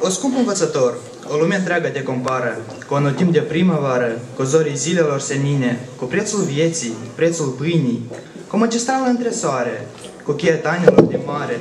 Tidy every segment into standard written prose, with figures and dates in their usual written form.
O scump învățător, o lume întreagă te compară, cu anotimp de primăvară, cu zorii zilelor senine, cu prețul vieții, prețul pâinii, cu magistrală între soare, cu chietanilor de mare,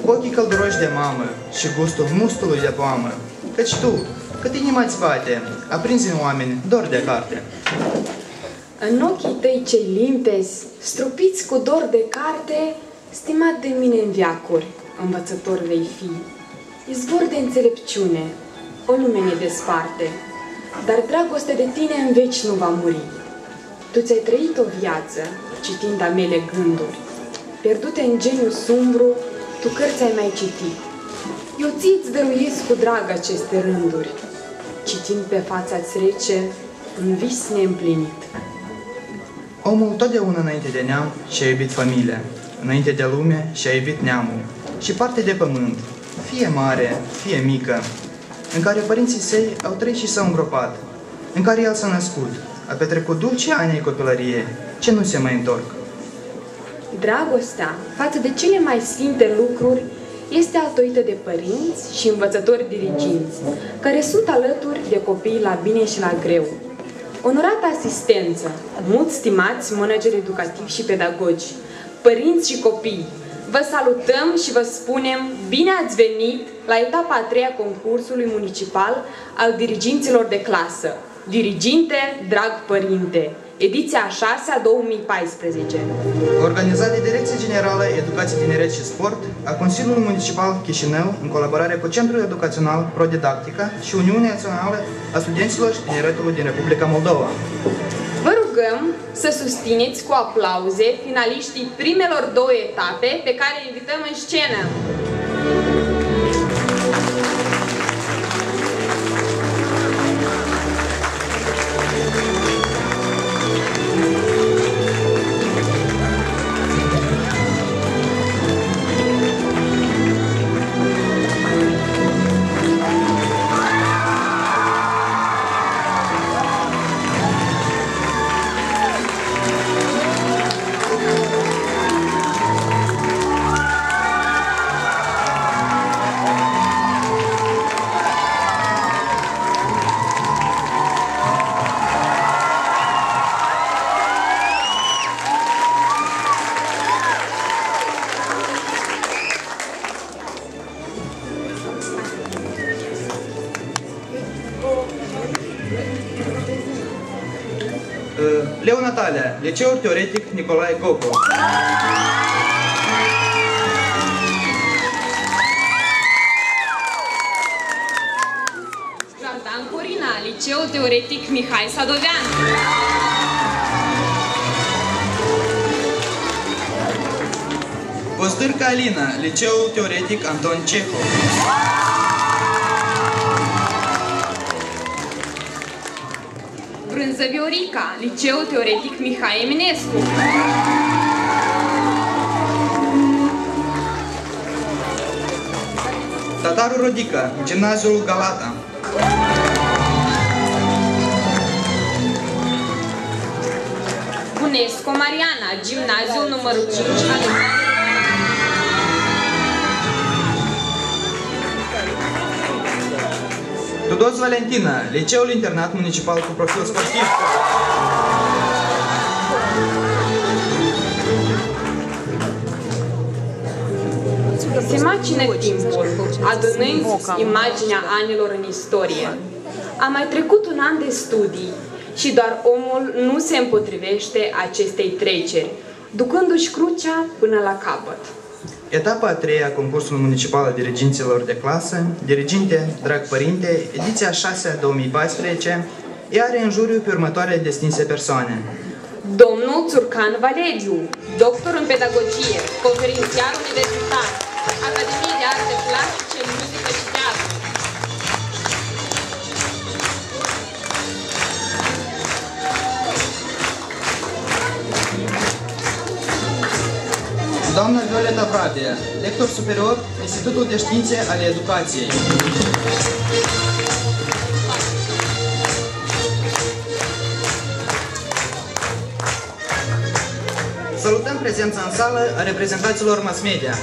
cu ochii călduroși de mamă și gustul mustului de poamă. Căci tu, cât inima-ți bate, aprinzi în oameni dor de carte. În ochii tăi cei limpezi, strupiți cu dor de carte, stimat de mine în veacuri, învățător vei fi. Izvor de înțelepciune, o lume ne desparte, dar dragostea de tine în veci nu va muri. Tu ți-ai trăit o viață, citind a mele gânduri, pierdute în geniu sumbru, tu cărți ai mai citit. Eu ți-ți dăruiesc cu drag aceste rânduri, citind pe fața-ți rece un vis neîmplinit. Omul totdeauna înainte de neam și-a iubit familia, înainte de lume și-a iubit neamul și parte de pământ, fie mare, fie mică, în care părinții săi au trăit și s-au îngropat, în care el s-a născut, a petrecut dulce ani ai copilăriei, ce nu se mai întorc. Dragostea față de cele mai sfinte lucruri este altoită de părinți și învățători diriginți, care sunt alături de copii la bine și la greu. Onorată asistență, mult stimați manageri educativi și pedagogi, părinți și copii, vă salutăm și vă spunem bine ați venit la etapa a 3-a concursului municipal al diriginților de clasă. Diriginte, drag părinte, ediția a 6-a 2014. Organizat de Direcția Generală Educație, Tineret și Sport a Consiliului Municipal Chișinău, în colaborare cu Centrul Educațional Pro-Didactica și Uniunea Națională a Studenților și Tineretului din Republica Moldova. Vă rugăm să susțineți cu aplauze finaliștii primelor 2 etape pe care îi invităm în scenă. Leu Natalia, Liceul Teoretic Nicolae Gogo. Jordan Corina, Liceul Teoretic Mihai Sadovean. Postârca Alina, Liceul Teoretic Anton Cehov. Brânză Viorica, Liceul Teoretic Mihai Eminescu. Tataru Rodica, Gimnaziul Galata. Bunescu Mariana, Gimnaziul numărul 5 al Tudos Valentina, Liceul Internat Municipal cu profil sportiv. Se macină timpul, adunând imaginea anilor în istorie. A mai trecut un an de studii și doar omul nu se împotrivește acestei treceri, ducându-și crucea până la capăt. Etapa a 3-a a concursului municipal al diriginților de clasă, diriginte, drag părinte, ediția 6-a 2014, ea are în juriu pe următoarele distinse persoane. Domnul Țurcan Valeriu, doctor în pedagogie, conferențiar universitar, Academie de Arte Plastice, Muzică și Teatru. Doamna Violeta Bradea, lector superior, Institutul de Științe ale Educației. Salutăm prezența în sală a reprezentanților mass media.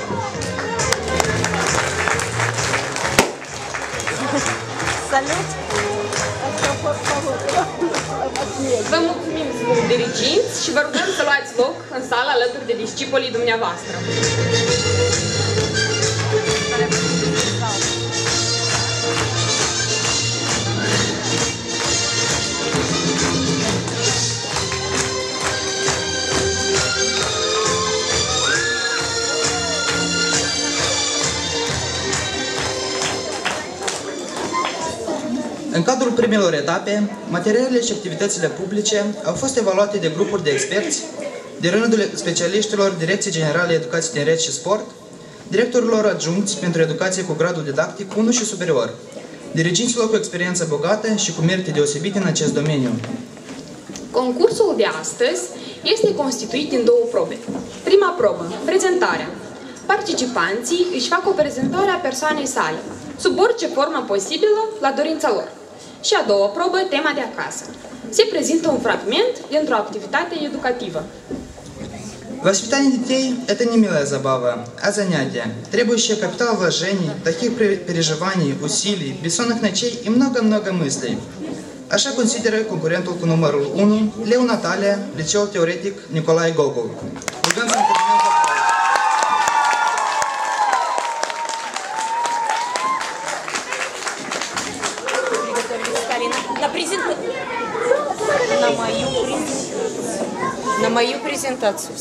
Salut! Vă mulțumim, domnul diriginți, și vă rugăm să luați loc în sală alături de discipolii dumneavoastră. În cadrul primelor etape, materialele și activitățile publice au fost evaluate de grupuri de experți, de rândul specialiștilor Direcției Generale Educație, Tineret și Sport, directorilor adjuncți pentru educație cu gradul didactic 1 și superior, diriginților cu experiență bogată și cu merite deosebite în acest domeniu. Concursul de astăzi este constituit din două probe. Prima probă, prezentarea. Participanții își fac o prezentare a persoanei sale, sub orice formă posibilă, la dorința lor. Și a doua probă, tema de acasă. Se prezintă un fragment dintr-o activitate educativă. Воспитание детей – это не милая забава, а занятие, требующее капитала вложений, таких переживаний, усилий, бессонных ночей и много-много мыслей. Așa consideră concurentul cu numărul 1, Leu Natalia, liceul teoretic Nicolae Gogol. Rugăm să întâlnim cu на мою презентацию.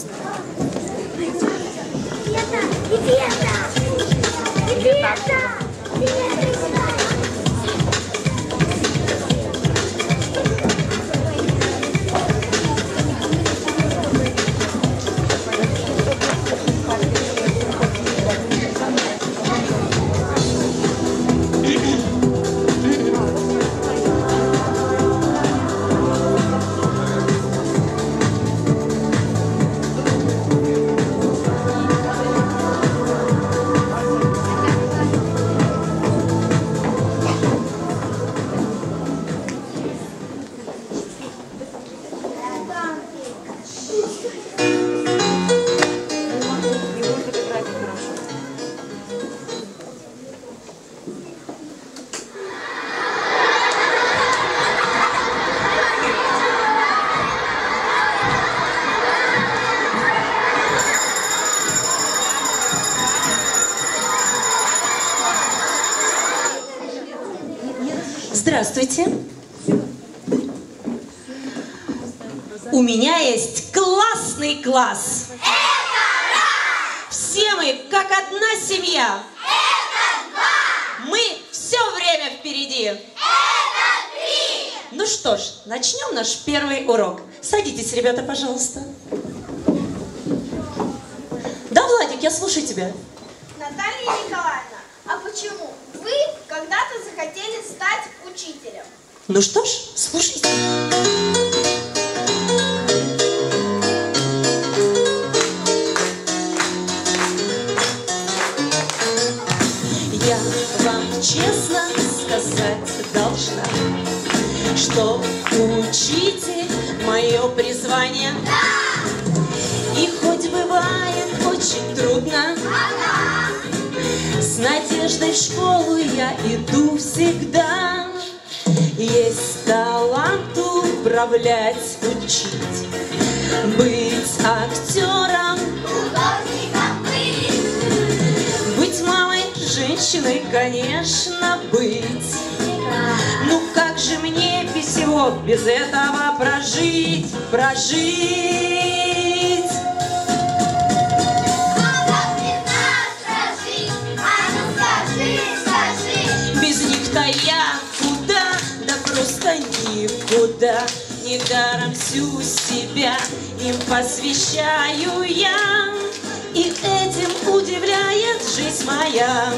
Здравствуйте. У меня есть классный класс. Это раз! Все мы как одна семья. Это два! Мы все время впереди. Это три! Ну что ж, начнем наш первый урок. Садитесь, ребята, пожалуйста. Да, Владик, я слушаю тебя. Наталья Николаевна, а почему вы когда-то захотели стать учителем? Ну что ж, слушайте. Я вам честно сказать должна, что учитель мое призвание. Да! И хоть бывает очень трудно, Ага! с надеждой в школу я иду всегда. Есть талант управлять, учить, быть актером, Художником быть мамой, женщиной, конечно, быть. Ну как же мне без всего, без этого прожить, прожить? А как не наша жизнь? А ну скажи, скажи! Без них-то я куда, да просто никуда. Недаром всю себя им посвящаю я, и этим удивляет жизнь моя.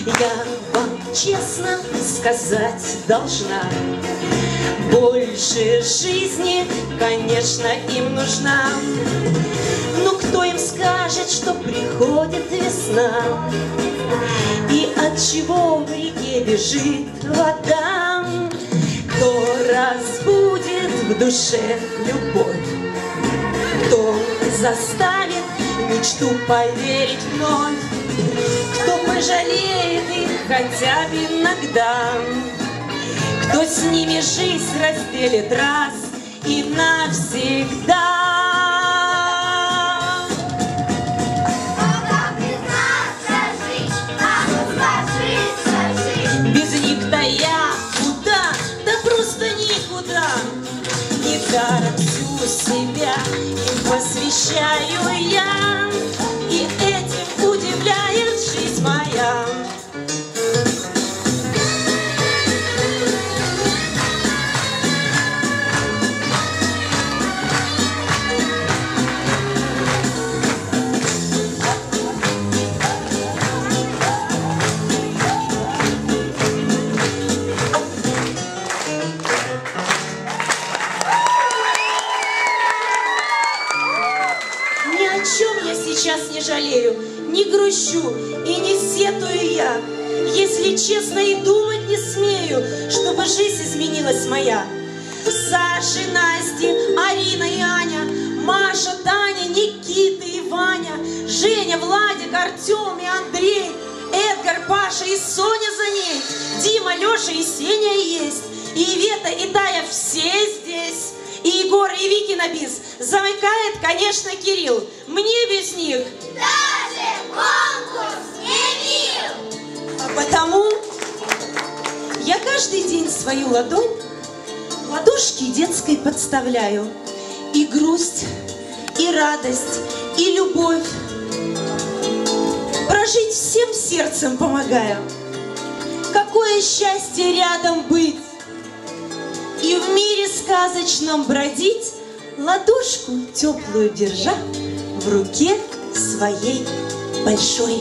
Я вам честно сказать должна, больше жизни, конечно, им нужна. Но кто им скажет, что приходит весна, и от чего в реке бежит вода? Кто разбудит в душе любовь, кто заставит мечту поверить вновь. Кто пожалеет их хотя бы иногда, кто с ними жизнь разделит раз и навсегда. Без них-то я куда? Да просто никуда. Недаром всю себя им посвящаю я, и этим удивляет жизнь моя. Сейчас не жалею, не грущу и не сетую я, если честно, и думать не смею, чтобы жизнь изменилась моя. Саша, Настя, Арина и Аня, Маша, Таня, Никита и Ваня, Женя, Владик, Артем и Андрей, Эдгар, Паша и Соня за ней, Дима, Леша и Сеня есть, и Ивета, и Тая все здесь. И Егор, и Вики на бис. Замыкает, конечно, Кирилл. Мне без них даже конкурс не мил. А потому я каждый день свою ладонь ладошки детской подставляю. И грусть, и радость, и любовь прожить всем сердцем помогаю. Какое счастье рядом быть и в мире сказочном бродить, ладошку теплую держа в руке своей большой.